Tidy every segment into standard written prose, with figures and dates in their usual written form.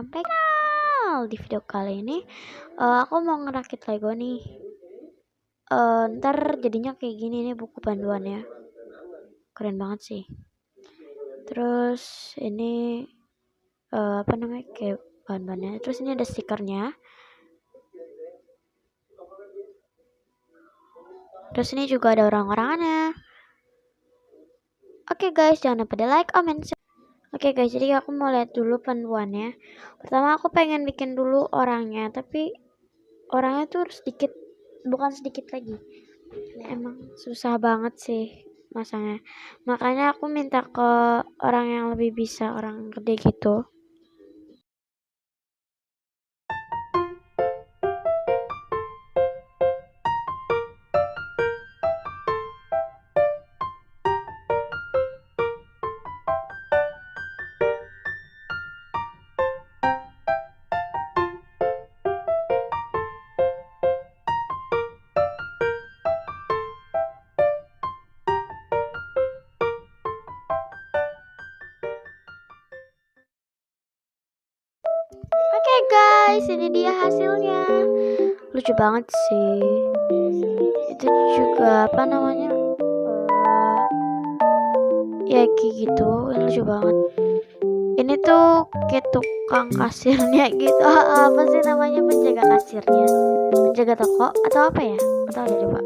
welcome back channel. Di video kali ini aku mau ngerakit Lego nih. Ntar jadinya kayak gini nih buku panduannya. Keren banget sih. Terus ini apa namanya, kayak bahan-bahannya. Terus ini ada stikernya. Terus ini juga ada orang-orangannya. Oke guys, jangan lupa di like, comment, share. Oke guys, jadi aku mau lihat dulu panduannya. Pertama aku pengen bikin dulu orangnya, tapi orangnya tuh sedikit, bukan sedikit lagi. Emang susah banget sih masangnya. Makanya aku minta ke orang yang lebih bisa, orang gede gitu. Oke guys, ini dia hasilnya. Lucu banget sih. Itu juga apa namanya, ya kayak gitu, ini lucu banget. Ini tuh kayak tukang kasirnya gitu. Apa sih namanya, penjaga kasirnya, penjaga toko atau apa ya, atau ada coba.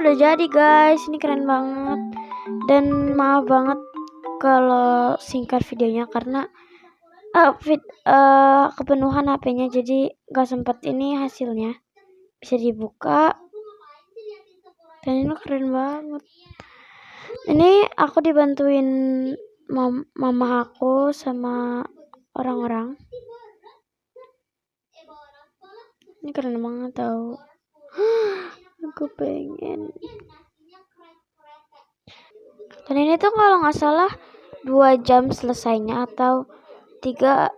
udah jadi guys, ini keren banget. Dan maaf banget kalau singkat videonya karena kepenuhan HP-nya, jadi gak sempet ini hasilnya bisa dibuka. Dan ini keren banget. Ini aku dibantuin mama aku sama orang-orang. Ini keren banget tau. Aku pengen. Dan ini tuh kalau nggak salah 2 jam selesainya, atau 3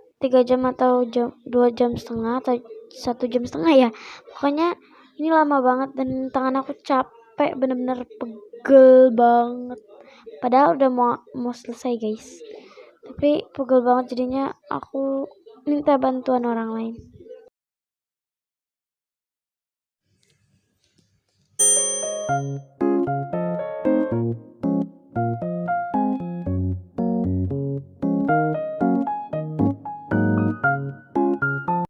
jam, atau 2 jam setengah, atau 1 jam setengah ya. Pokoknya ini lama banget dan tangan aku capek, bener-bener pegel banget. Padahal udah mau selesai guys, tapi pegel banget, jadinya aku minta bantuan orang lain.